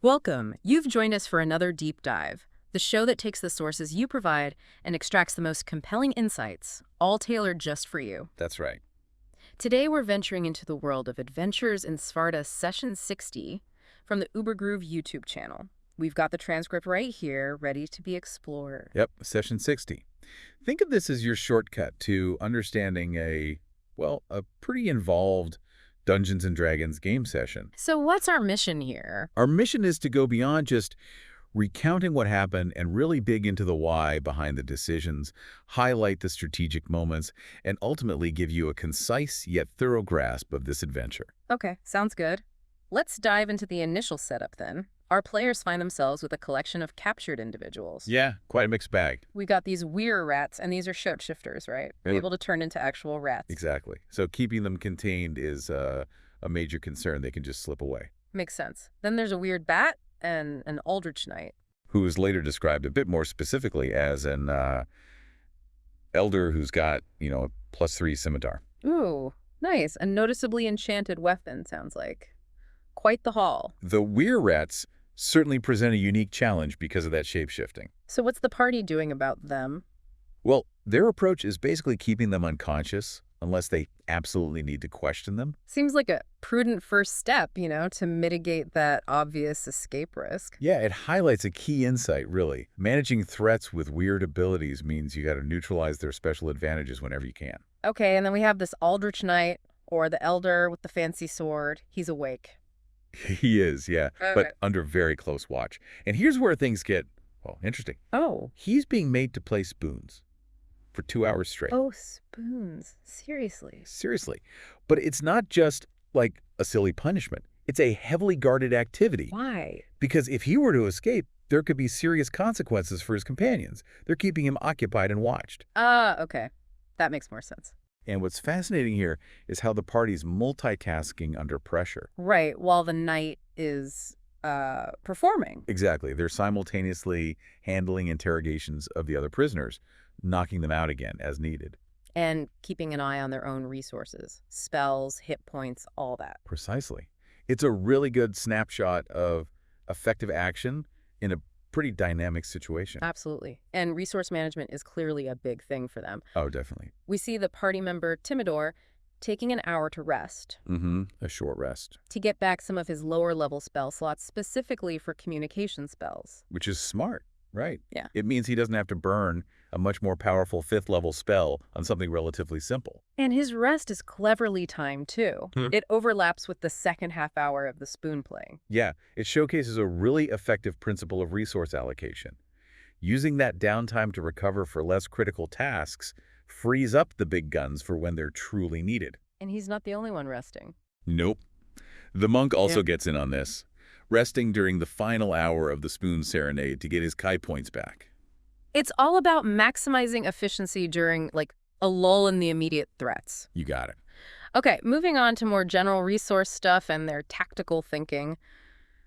Welcome. You've joined us for another deep dive, the show that takes the sources you provide and extracts the most compelling insights, all tailored just for you. That's right. Today we're venturing into the world of Adventures in Sparta Session 60 from the Ubergroove YouTube channel. We've got the transcript right here, ready to be explored. Yep, session 60. Think of this as your shortcut to understanding a pretty involved Dungeons & Dragons game session. So what's our mission here? Our mission is to go beyond just recounting what happened and really dig into the why behind the decisions, highlight the strategic moments, and ultimately give you a concise yet thorough grasp of this adventure. Okay, sounds good. Let's dive into the initial setup then. Our players find themselves with a collection of captured individuals. Yeah, quite a mixed bag. We got these weir rats, and these are shapeshifters, right? Yeah. Able to turn into actual rats. Exactly. So keeping them contained is a major concern. They can just slip away. Makes sense. Then there's a weird bat and an Aldrich Knight. Who is later described a bit more specifically as an elder who's got, a +3 scimitar. Ooh, nice. A noticeably enchanted weapon, sounds like. Quite the haul. The weir rats certainly present a unique challenge because of that shape-shifting. So what's the party doing about them? Well, their approach is basically keeping them unconscious unless they absolutely need to question them. Seems like a prudent first step, to mitigate that obvious escape risk. Yeah, it highlights a key insight, really. Managing threats with weird abilities means you got to neutralize their special advantages whenever you can. Okay, and then we have this Aldrich Knight, or the elder with the fancy sword. He's awake. He is, yeah, Okay. but under very close watch. And here's where things get, interesting. Oh. He's being made to play spoons for 2 hours straight. Oh, spoons. Seriously. Seriously. But it's not just like a silly punishment. It's a heavily guarded activity. Why? Because if he were to escape, there could be serious consequences for his companions. They're keeping him occupied and watched. Okay. That makes more sense. And what's fascinating here is how the party's multitasking under pressure. Right, while the knight is performing. Exactly. They're simultaneously handling interrogations of the other prisoners, knocking them out again as needed. And keeping an eye on their own resources. Spells, hit points, all that. Precisely. It's a really good snapshot of effective action in a pretty dynamic situation. Absolutely. And resource management is clearly a big thing for them. Oh, definitely. We see the party member, Timidor, taking an hour to rest. A short rest. To get back some of his lower-level spell slots specifically for communication spells. Which is smart, right? Yeah. It means he doesn't have to burn a much more powerful 5th-level spell on something relatively simple. And his rest is cleverly timed, too. It overlaps with the second half hour of the spoon playing. Yeah, it showcases a really effective principle of resource allocation. Using that downtime to recover for less critical tasks frees up the big guns for when they're truly needed. And he's not the only one resting. Nope. The monk also gets in on this, resting during the final hour of the spoon serenade to get his Kai points back. It's all about maximizing efficiency during, a lull in the immediate threats. You got it. Okay, moving on to more general resource stuff and their tactical thinking.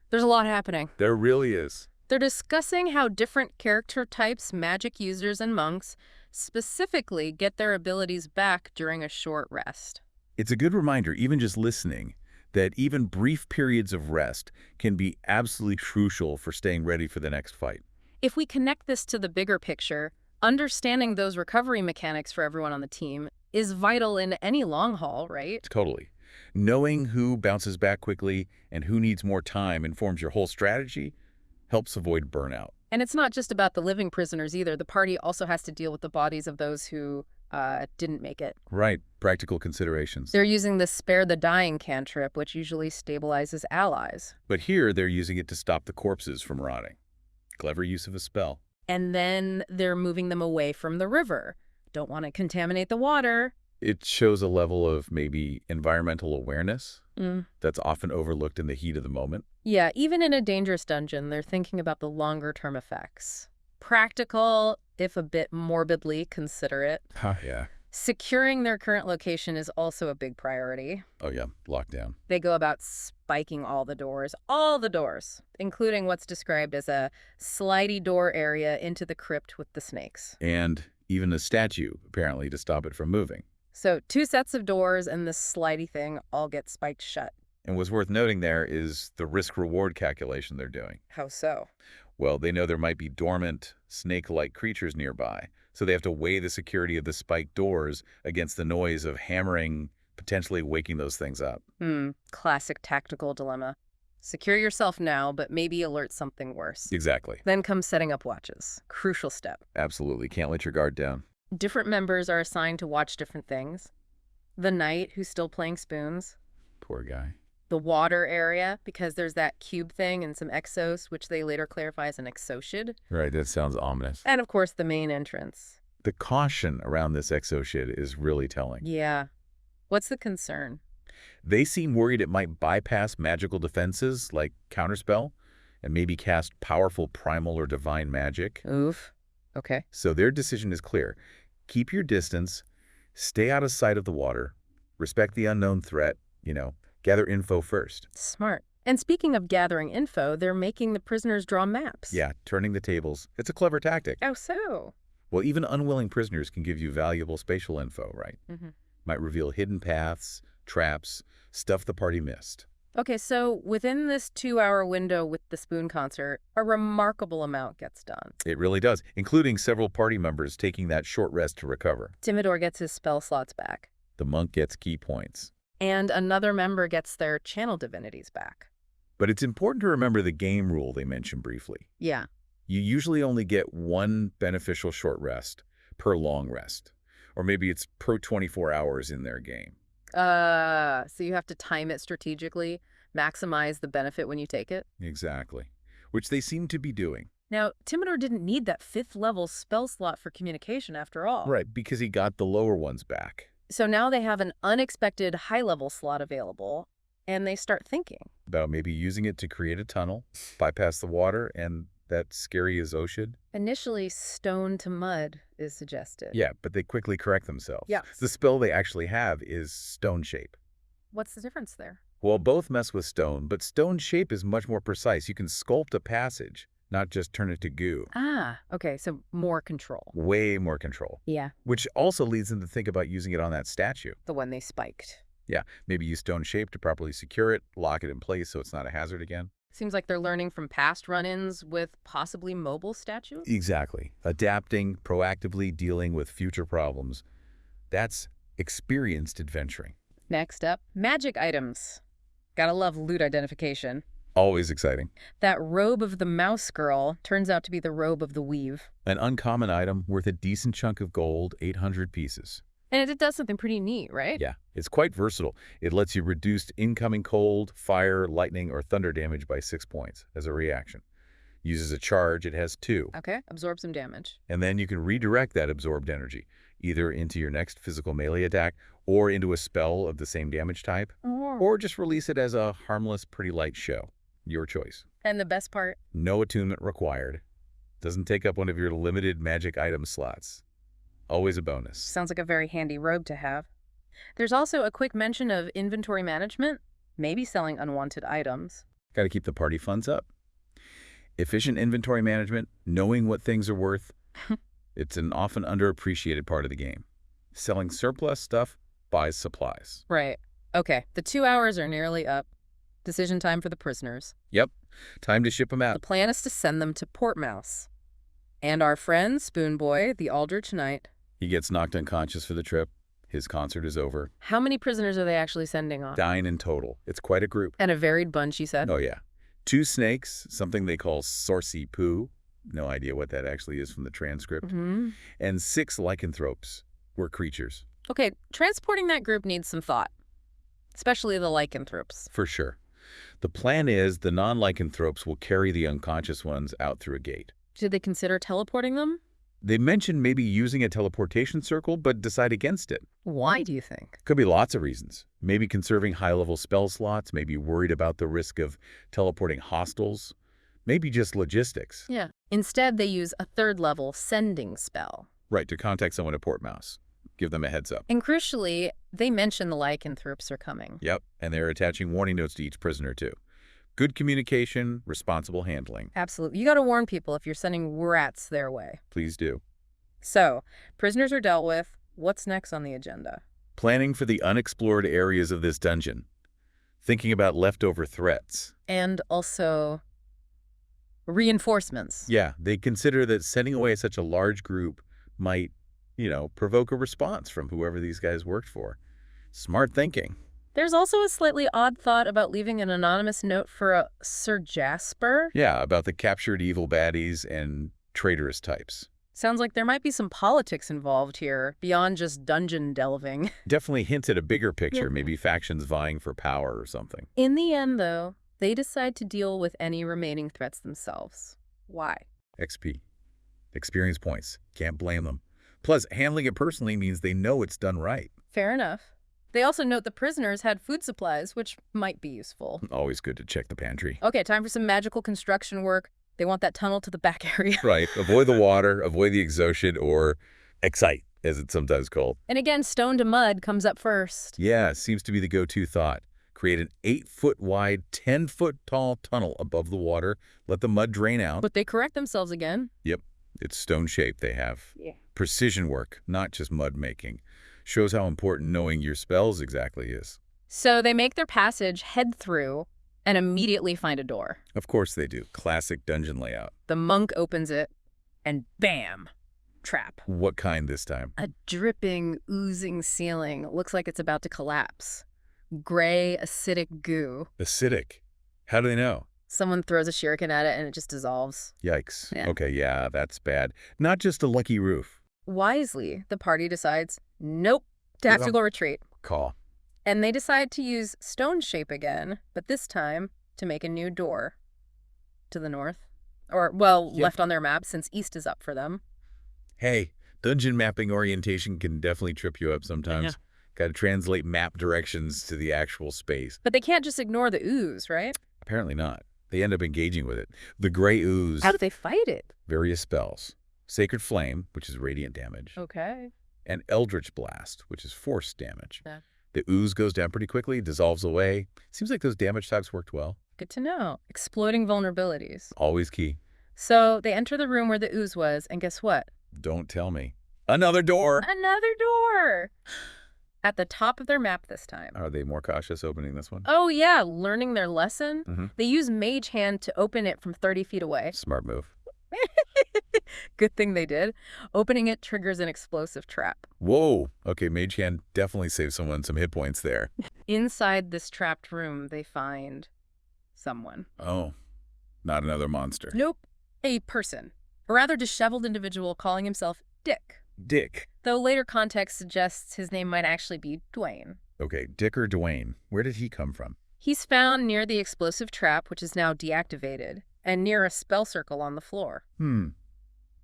There's a lot happening. There really is. They're discussing how different character types, magic users, and monks specifically get their abilities back during a short rest. It's a good reminder, even just listening, that even brief periods of rest can be absolutely crucial for staying ready for the next fight. If we connect this to the bigger picture, understanding those recovery mechanics for everyone on the team is vital in any long haul, right? Totally. Knowing who bounces back quickly and who needs more time informs your whole strategy, helps avoid burnout. And it's not just about the living prisoners either. The party also has to deal with the bodies of those who didn't make it. Right. Practical considerations. They're using the Spare the Dying cantrip, which usually stabilizes allies. But here, they're using it to stop the corpses from rotting. Clever use of a spell. And then they're moving them away from the river. Don't want to contaminate the water. It shows a level of maybe environmental awareness that's often overlooked in the heat of the moment. Yeah, even in a dangerous dungeon, they're thinking about the longer-term effects. Practical, if a bit morbidly considerate. Yeah. Securing their current location is also a big priority. Oh, yeah. Lockdown. They go about spiking all the doors, including what's described as a slidey door area into the crypt with the snakes. And even a statue, apparently, to stop it from moving. So 2 sets of doors and this slidey thing all get spiked shut. And what's worth noting there is the risk-reward calculation they're doing. How so? Well, they know there might be dormant, snake-like creatures nearby, so they have to weigh the security of the spiked doors against the noise of hammering, potentially waking those things up. Classic tactical dilemma. Secure yourself now, but maybe alert something worse. Exactly. Then comes setting up watches. Crucial step. Absolutely. Can't let your guard down. Different members are assigned to watch different things. The knight, who's still playing spoons. Poor guy. The water area, because there's that cube thing and some exos, which they later clarify as an exoshid. Right, that sounds ominous. And, of course, the main entrance. The caution around this exoshid is really telling. Yeah. What's the concern? They seem worried it might bypass magical defenses like Counterspell and maybe cast powerful primal or divine magic. Oof. Okay. So their decision is clear. Keep your distance, stay out of sight of the water, respect the unknown threat, gather info first. Smart. And speaking of gathering info, they're making the prisoners draw maps. Yeah, turning the tables. It's a clever tactic. Oh, so? Well, even unwilling prisoners can give you valuable spatial info, right? Might reveal hidden paths, traps, stuff the party missed. Okay, so within this 2-hour window with the spoon concert, a remarkable amount gets done. It really does, including several party members taking that short rest to recover. Timidor gets his spell slots back. The monk gets key points. And another member gets their channel divinities back. But it's important to remember the game rule they mentioned briefly. Yeah. You usually only get one beneficial short rest per long rest. Or maybe it's per 24 hours in their game. So you have to time it strategically, maximize the benefit when you take it? Exactly. Which they seem to be doing. Now, Timidor didn't need that 5th level spell slot for communication after all. Right, because he got the lower ones back. So now they have an unexpected high-level slot available, and they start thinking. About maybe using it to create a tunnel, bypass the water, and that scary Azoshid. Initially, stone to mud is suggested. Yeah, but they quickly correct themselves. Yeah. The spell they actually have is Stone Shape. What's the difference there? Well, both mess with stone, but Stone Shape is much more precise. You can sculpt a passage, not just turn it to goo. Ah, okay, so more control. Way more control. Yeah. Which also leads them to think about using it on that statue. The one they spiked. Yeah, maybe use Stone Shape to properly secure it, lock it in place so it's not a hazard again. Seems like they're learning from past run-ins with possibly mobile statues? Exactly. Adapting, proactively dealing with future problems. That's experienced adventuring. Next up, magic items. Gotta love loot identification. Always exciting. That robe of the mouse girl turns out to be the robe of the weave. An uncommon item worth a decent chunk of gold, 800 pieces. And it does something pretty neat, right? Yeah, it's quite versatile. It lets you reduce incoming cold, fire, lightning, or thunder damage by 6 points as a reaction. Uses a charge, it has 2. Okay, absorb some damage. And then you can redirect that absorbed energy, either into your next physical melee attack or into a spell of the same damage type, or just release it as a harmless, pretty light show. Your choice. And the best part? No attunement required. Doesn't take up one of your limited magic item slots. Always a bonus. Sounds like a very handy robe to have. There's also a quick mention of inventory management, maybe selling unwanted items. Got to keep the party funds up. Efficient inventory management, knowing what things are worth, it's an often underappreciated part of the game. Selling surplus stuff buys supplies. Right. Okay, the 2 hours are nearly up. Decision time for the prisoners. Yep, time to ship them The out. plan is to send them to Portmouse. And our friend, Spoon Boy, the Aldrich Knight. He gets knocked unconscious for the trip. His concert is over. How many prisoners are they actually sending on? 9 in total. It's quite a group. And a varied bunch, you said? Oh, yeah. 2 snakes, something they call Sorcy Poo. No idea what that actually is from the transcript. And 6 lycanthropes. Were creatures. Okay, transporting that group needs some thought. Especially the lycanthropes. For sure. The plan is the non-lycanthropes will carry the unconscious ones out through a gate. Did they consider teleporting them? They mentioned maybe using a teleportation circle, but decide against it. Why do you think? Could be lots of reasons. Maybe conserving high-level spell slots, maybe worried about the risk of teleporting hostiles, maybe just logistics. Yeah. Instead, they use a 3rd level sending spell. Right, to contact someone at Portmouse. Give them a heads up. And crucially, they mention the lycanthropes are coming. Yep, and they're attaching warning notes to each prisoner, too. Good communication, responsible handling. Absolutely. You got to warn people if you're sending rats their way. Please do. So, prisoners are dealt with. What's next on the agenda? Planning for the unexplored areas of this dungeon. Thinking about leftover threats. And also reinforcements. Yeah, they consider that sending away such a large group might, provoke a response from whoever these guys worked for. Smart thinking. There's also a slightly odd thought about leaving an anonymous note for a Sir Jasper. Yeah, about the captured evil baddies and traitorous types. Sounds like there might be some politics involved here, beyond just dungeon delving. Definitely hints at a bigger picture, maybe factions vying for power or something. In the end, though, they decide to deal with any remaining threats themselves. Why? XP. Experience points. Can't blame them. Plus, handling it personally means they know it's done right. Fair enough. They also note the prisoners had food supplies, which might be useful. Always good to check the pantry. Okay, time for some magical construction work. They want that tunnel to the back area. Right. Avoid the water, avoid the exhaustion, or excite, as it's sometimes called. And again, stone to mud comes up first. Yeah, seems to be the go-to thought. Create an 8-foot wide, 10-foot tall tunnel above the water. Let the mud drain out. But they correct themselves again. Yep. It's stone shape they have. Yeah. Precision work, not just mud making. Shows how important knowing your spells exactly is. So they make their passage, head through, and immediately find a door. Of course they do. Classic dungeon layout. The monk opens it, and bam! Trap. What kind this time? A dripping, oozing ceiling. Looks like it's about to collapse. Gray, acidic goo. Acidic. How do they know? Someone throws a shuriken at it and it just dissolves. Yikes. Yeah. Okay, yeah, that's bad. Not just a lucky roof. Wisely, the party decides, nope, tactical retreat. Call. And they decide to use stone shape again, but this time to make a new door to the north. Or, well, Yep. left on their map since east is up for them. Hey, dungeon mapping orientation can definitely trip you up sometimes. Yeah. Got to translate map directions to the actual space. But they can't just ignore the ooze, right? Apparently not. They end up engaging with it. The gray ooze. How do they fight it? Various spells. Sacred Flame, which is radiant damage. Okay. And Eldritch Blast, which is force damage. Yeah. The ooze goes down pretty quickly, dissolves away. Seems like those damage talks worked well. Good to know. Exploiting vulnerabilities. Always key. So they enter the room where the ooze was, and guess what? Don't tell me. Another door! Another door! At the top of their map this time. Are they more cautious opening this one? Oh yeah, learning their lesson. Mm-hmm. They use Mage Hand to open it from 30 feet away. Smart move. Good thing they did. Opening it triggers an explosive trap. Whoa. Okay, Mage Hand definitely saves someone some hit points there. Inside this trapped room, they find someone. Oh, not another monster. Nope. A person. A rather disheveled individual calling himself Dick. Dick. Though later context suggests his name might actually be Dwayne. Okay, Dick or Dwayne. Where did he come from? He's found near the explosive trap, which is now deactivated, and near a spell circle on the floor.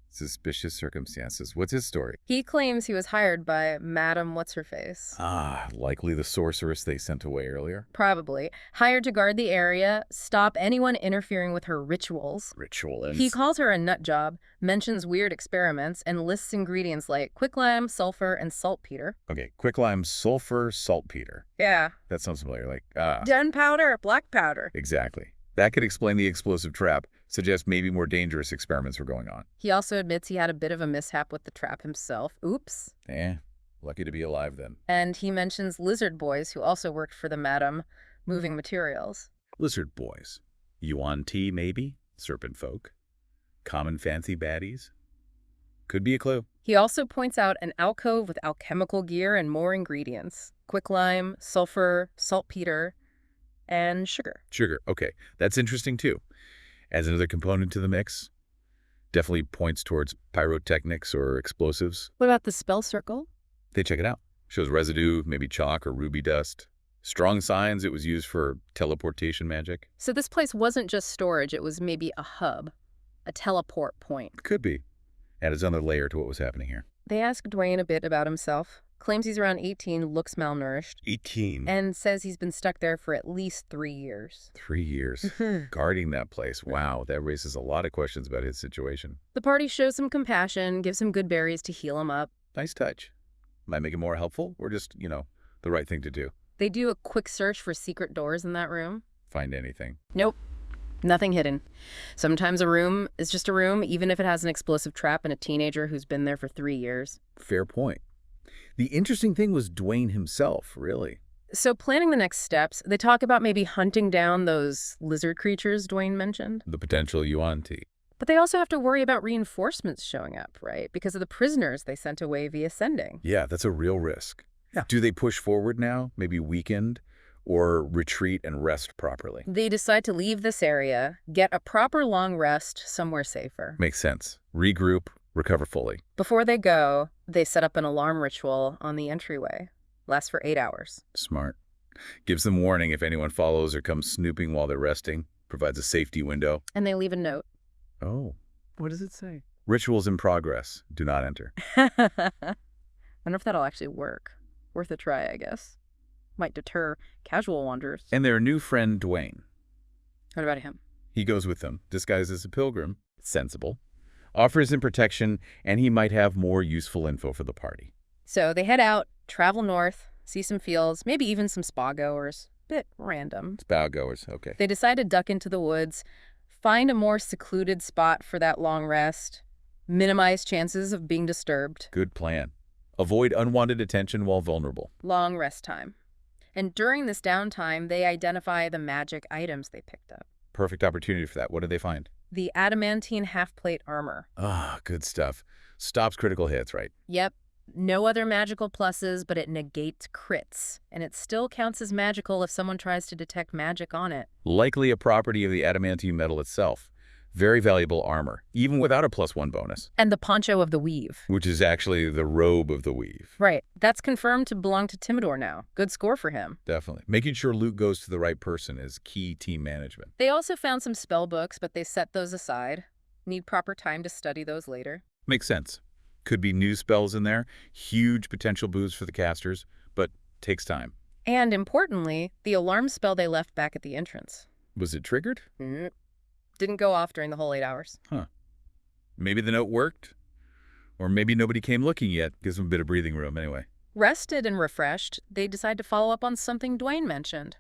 Suspicious circumstances. What's his story? He claims he was hired by Madam What's-Her-Face. Ah, likely the sorceress they sent away earlier. Probably. Hired to guard the area, stop anyone interfering with her rituals. Ritualist. He calls her a nut job, mentions weird experiments, and lists ingredients like quicklime, sulfur, and saltpeter. Okay, quicklime, sulfur, saltpeter. Yeah. That sounds familiar. Gunpowder, black powder. Exactly. That could explain the explosive trap. Suggest maybe more dangerous experiments were going on. He also admits he had a bit of a mishap with the trap himself. Oops. Lucky to be alive then. And he mentions lizard boys who also worked for the Madam moving materials. Lizard boys. Yuan Ti, maybe? Serpent folk. Common fancy baddies. Could be a clue. He also points out an alcove with alchemical gear and more ingredients. Quicklime, sulfur, saltpeter, and sugar. Sugar. Okay, that's interesting too. As another component to the mix, definitely points towards pyrotechnics or explosives. What about the spell circle? They check it out. Shows residue, maybe chalk or ruby dust. Strong signs it was used for teleportation magic. So this place wasn't just storage, it was maybe a hub, a teleport point. Could be. Adds another layer to what was happening here. They ask Dwayne a bit about himself. Claims he's around 18, looks malnourished. 18. And says he's been stuck there for at least 3 years. 3 years. Guarding that place. Wow, that raises a lot of questions about his situation. The party shows some compassion, gives him good berries to heal him up. Nice touch. Might make it more helpful or just, the right thing to do. They do a quick search for secret doors in that room. Find anything. Nope. Nothing hidden. Sometimes a room is just a room, even if it has an explosive trap and a teenager who's been there for 3 years. Fair point. The interesting thing was Dwayne himself, really. So planning the next steps, they talk about maybe hunting down those lizard creatures Dwayne mentioned. The potential yuan tea. But they also have to worry about reinforcements showing up, right? Because of the prisoners they sent away via sending. Yeah, that's a real risk. Yeah. Do they push forward now, maybe weakened, or retreat and rest properly? They decide to leave this area, get a proper long rest somewhere safer. Makes sense. Regroup, recover fully. Before they go, they set up an alarm ritual on the entryway. Lasts for 8 hours. Smart. Gives them warning if anyone follows or comes snooping while they're resting. Provides a safety window. And they leave a note. Oh. What does it say? Rituals in progress. Do not enter. Wonder if that'll actually work. Worth a try, I guess. Might deter casual wanderers. And their new friend, Dwayne. What about him? He goes with them, disguised as a pilgrim. Sensible. Offers him protection, and he might have more useful info for the party. So they head out, travel north, see some fields, maybe even some spa goers. Bit random. Spa goers, okay. They decide to duck into the woods, find a more secluded spot for that long rest, minimize chances of being disturbed. Good plan. Avoid unwanted attention while vulnerable. Long rest time. And during this downtime, they identify the magic items they picked up. Perfect opportunity for that. What did they find? The adamantine half-plate armor. Ah, good stuff. Stops critical hits, right? Yep. No other magical pluses, but it negates crits. And it still counts as magical if someone tries to detect magic on it. Likely a property of the adamantine metal itself. Very valuable armor, even without a +1 bonus. And the poncho of the weave. Which is actually the robe of the weave. Right. That's confirmed to belong to Timidor now. Good score for him. Definitely. Making sure loot goes to the right person is key team management. They also found some spell books, but they set those aside. Need proper time to study those later. Makes sense. Could be new spells in there, huge potential boosts for the casters, but takes time. And importantly, the alarm spell they left back at the entrance. Was it triggered? Didn't go off during the whole 8 hours. Huh. Maybe the note worked. Or maybe nobody came looking yet. Gives them a bit of breathing room anyway. Rested and refreshed, they decide to follow up on something Dwayne mentioned.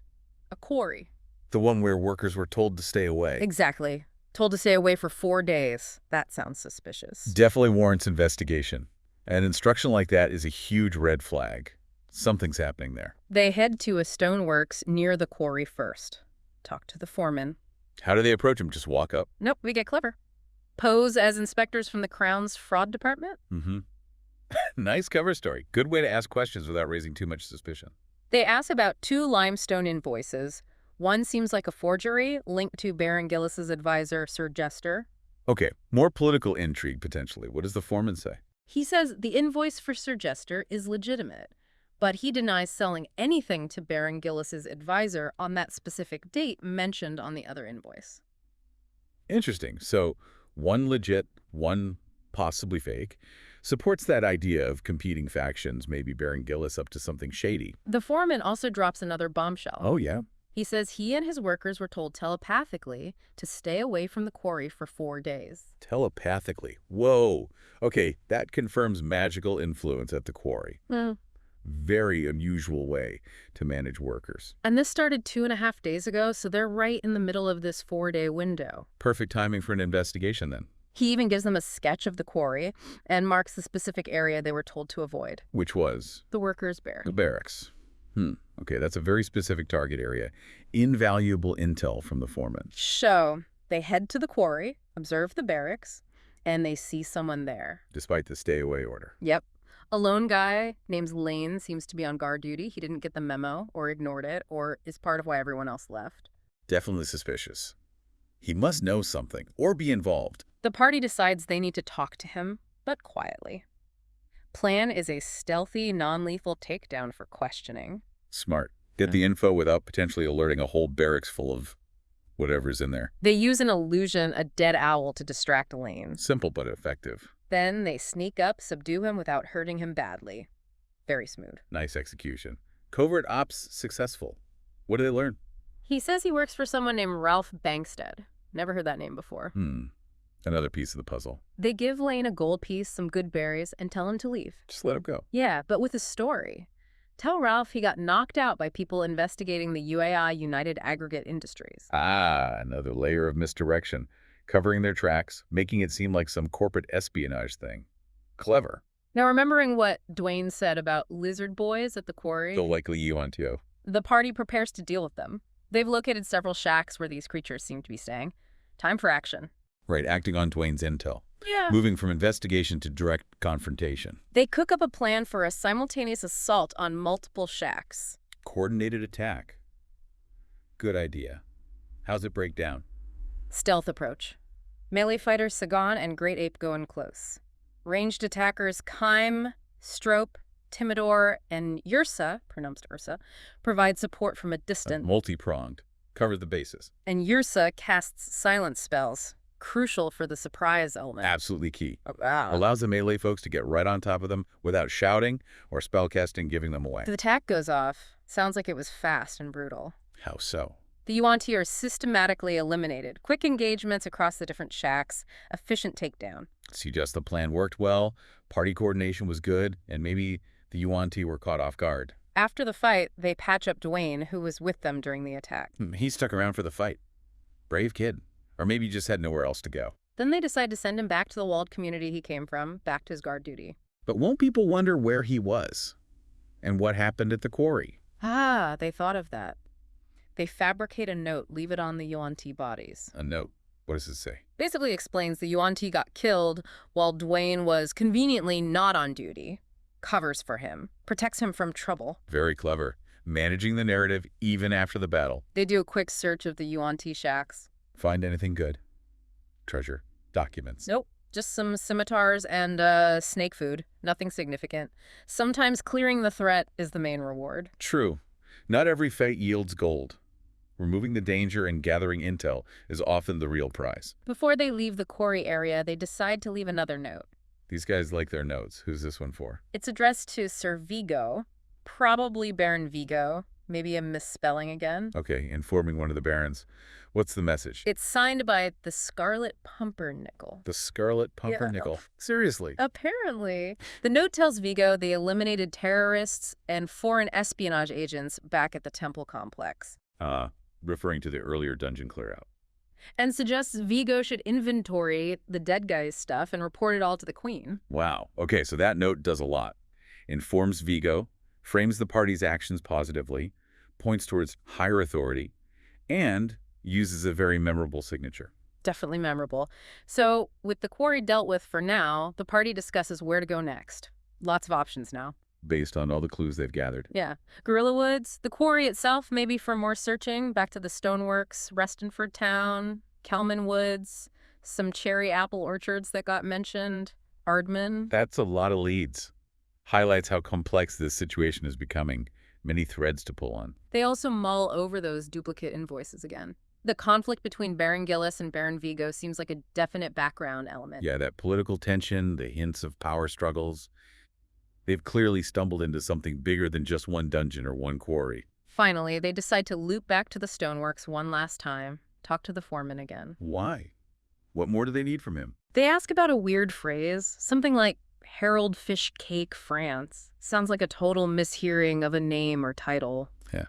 A quarry. The one where workers were told to stay away. Exactly. Told to stay away for 4 days. That sounds suspicious. Definitely warrants investigation. An instruction like that is a huge red flag. Something's happening there. They head to a stoneworks near the quarry first. Talk to the foreman. How do they approach him? Just walk up? Nope, we get clever. Pose as inspectors from the Crown's fraud department. Nice cover story. Good way to ask questions without raising too much suspicion. They ask about 2 limestone invoices. One seems like a forgery, linked to Baron Gillis's advisor, Sir Jester. Okay, more political intrigue potentially. What does the foreman say? He says the invoice for Sir Jester is legitimate, but he denies selling anything to Baron Gillis's advisor on that specific date mentioned on the other invoice. Interesting. So one legit, one possibly fake. Supports that idea of competing factions, maybe Baron Gillis up to something shady. The foreman also drops another bombshell. Oh, yeah? He says he and his workers were told telepathically to stay away from the quarry for 4 days. Telepathically. Whoa. Okay, that confirms magical influence at the quarry. Very unusual way to manage workers. And this started 2.5 days ago, so they're right in the middle of this 4-day window. Perfect timing for an investigation, then. He even gives them a sketch of the quarry and marks the specific area they were told to avoid. Which was? The workers' barracks. The barracks. Okay, that's a very specific target area. Invaluable intel from the foreman. So they head to the quarry, observe the barracks, and they see someone there. Despite the stay-away order. Yep. A lone guy named Lane seems to be on guard duty. He didn't get the memo or ignored it or is part of why everyone else left. Definitely suspicious. He must know something or be involved. The party decides they need to talk to him, but quietly. Plan is a stealthy, non-lethal takedown for questioning. Smart. Get the info without potentially alerting a whole barracks full of whatever's in there. They use an illusion, a dead owl, to distract Lane. Simple but effective. Then they sneak up, subdue him without hurting him badly. Very smooth. Nice execution. Covert ops successful. What do they learn? He says he works for someone named Ralph Bankstead. Never heard that name before. Another piece of the puzzle. They give Lane a gold piece, some good berries, and tell him to leave. Just let him go. Yeah, but with a story. Tell Ralph he got knocked out by people investigating the UAI United Aggregate Industries. Ah, another layer of misdirection. Covering their tracks, making it seem like some corporate espionage thing. Clever. Now, remembering what Dwayne said about lizard boys at the quarry? They'll likely you on too. The party prepares to deal with them. They've located several shacks where these creatures seem to be staying. Time for action. Right, acting on Dwayne's intel. Yeah. Moving from investigation to direct confrontation. They cook up a plan for a simultaneous assault on multiple shacks. Coordinated attack. Good idea. How's it break down? Stealth approach. Melee fighters Sagan and Great Ape go in close. Ranged attackers Kime, Strope, Timidor, and Yursa, pronounced Ursa, provide support from a distance. Multi-pronged. Cover the bases. And Yursa casts silence spells, crucial for the surprise element. Absolutely key. Wow. Allows the melee folks to get right on top of them without shouting or spellcasting giving them away. The attack goes off. Sounds like it was fast and brutal. How so? The Yuan-Ti are systematically eliminated. Quick engagements across the different shacks, efficient takedown. Suggest the plan worked well, party coordination was good, and maybe the Yuan-Ti were caught off guard. After the fight, they patch up Dwayne, who was with them during the attack. He stuck around for the fight. Brave kid. Or maybe he just had nowhere else to go. Then they decide to send him back to the walled community he came from, back to his guard duty. But won't people wonder where he was? And what happened at the quarry? Ah, they thought of that. They fabricate a note, leave it on the Yuan-Ti bodies. A note. What does it say? Basically explains the Yuan-Ti got killed while Dwayne was conveniently not on duty. Covers for him. Protects him from trouble. Very clever. Managing the narrative even after the battle. They do a quick search of the Yuan-Ti shacks. Find anything good? Treasure. Documents. Nope. Just some scimitars and snake food. Nothing significant. Sometimes clearing the threat is the main reward. True. Not every fight yields gold. Removing the danger and gathering intel is often the real prize. Before they leave the quarry area, they decide to leave another note. These guys like their notes. Who's this one for? It's addressed to Sir Vigo, probably Baron Vigo, maybe a misspelling again. Okay, informing one of the barons. What's the message? It's signed by the Scarlet Pumpernickel. The Scarlet Pumpernickel. Seriously. Apparently. The note tells Vigo they eliminated terrorists and foreign espionage agents back at the temple complex. Referring to the earlier dungeon clear-out. And suggests Vigo should inventory the dead guy's stuff and report it all to the queen. Wow. Okay, so that note does a lot. Informs Vigo, frames the party's actions positively, points towards higher authority, and uses a very memorable signature. Definitely memorable. So, with the quarry dealt with for now, the party discusses where to go next. Lots of options now. Based on all the clues they've gathered. Yeah. Gorilla Woods, the quarry itself, maybe for more searching, back to the stoneworks, Restonford Town, Kelman Woods, some cherry apple orchards that got mentioned, Ardman. That's a lot of leads. Highlights how complex this situation is becoming. Many threads to pull on. They also mull over those duplicate invoices again. The conflict between Baron Gillis and Baron Vigo seems like a definite background element. Yeah, that political tension, the hints of power struggles. They've clearly stumbled into something bigger than just one dungeon or one quarry. Finally, they decide to loop back to the stoneworks one last time, talk to the foreman again. Why? What more do they need from him? They ask about a weird phrase, something like Harold Fish Cake France. Sounds like a total mishearing of a name or title. Yeah.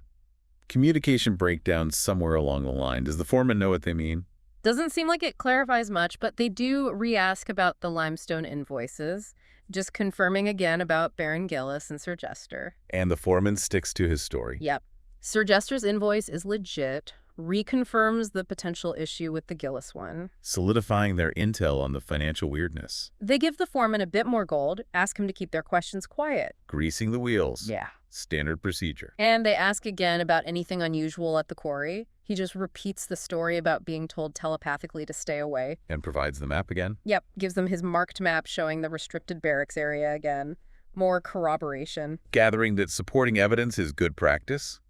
Communication breakdown somewhere along the line. Does the foreman know what they mean? Doesn't seem like it clarifies much, but they do re-ask about the limestone invoices, just confirming again about Baron Gillis and Sir Jester. And the foreman sticks to his story. Yep. Sir Jester's invoice is legit, reconfirms the potential issue with the Gillis one. Solidifying their intel on the financial weirdness. They give the foreman a bit more gold, ask him to keep their questions quiet. Greasing the wheels. Yeah. Standard procedure. And they ask again about anything unusual at the quarry. He just repeats the story about being told telepathically to stay away. And provides the map again. Yep, gives them his marked map showing the restricted barracks area again. More corroboration. Gathering that supporting evidence is good practice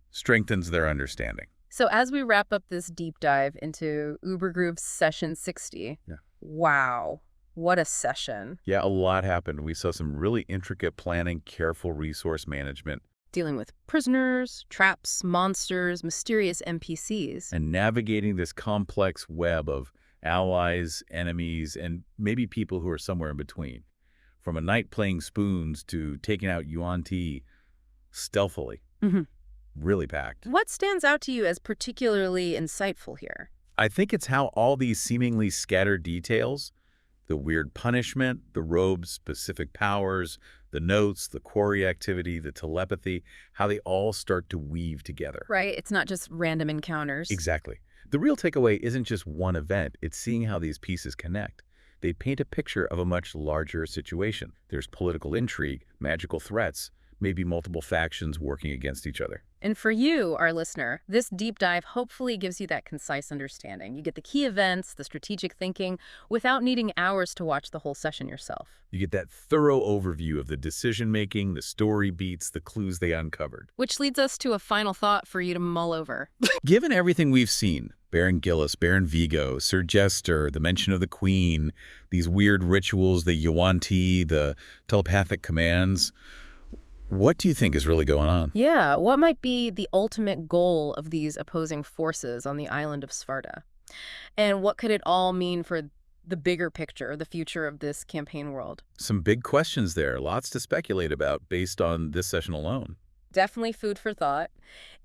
strengthens their understanding. So as we wrap up this deep dive into Ubergroove's Session 60, wow, what a session. Yeah, a lot happened. We saw some really intricate planning, careful resource management. Dealing with prisoners, traps, monsters, mysterious NPCs. And navigating this complex web of allies, enemies, and maybe people who are somewhere in between. From a knight playing spoons to taking out Yuan-Ti stealthily. Really packed. What stands out to you as particularly insightful here? I think it's how all these seemingly scattered details, the weird punishment, the robe's specific powers, The notes, the quarry activity, the telepathy, how they all start to weave together. Right? It's not just random encounters. Exactly. The real takeaway isn't just one event, it's seeing how these pieces connect. They paint a picture of a much larger situation. There's political intrigue, magical threats, maybe multiple factions working against each other. And for you, our listener, this deep dive hopefully gives you that concise understanding. You get the key events, the strategic thinking, without needing hours to watch the whole session yourself. You get that thorough overview of the decision-making, the story beats, the clues they uncovered. Which leads us to a final thought for you to mull over. Given everything we've seen, Baron Gillis, Baron Vigo, Sir Jester, the mention of the Queen, these weird rituals, the Yuan-Ti, the telepathic commands, what do you think is really going on? Yeah, what might be the ultimate goal of these opposing forces on the island of Sparta? And what could it all mean for the bigger picture, the future of this campaign world? Some big questions there, lots to speculate about based on this session alone. Definitely food for thought.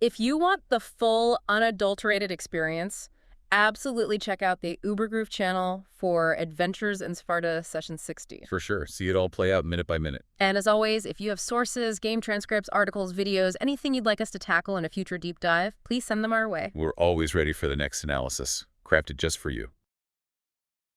If you want the full, unadulterated experience, absolutely check out the Ubergroove channel for Adventures in Sparta Session 60. For sure. See it all play out minute by minute. And as always, if you have sources, game transcripts, articles, videos, anything you'd like us to tackle in a future deep dive, please send them our way. We're always ready for the next analysis, crafted just for you.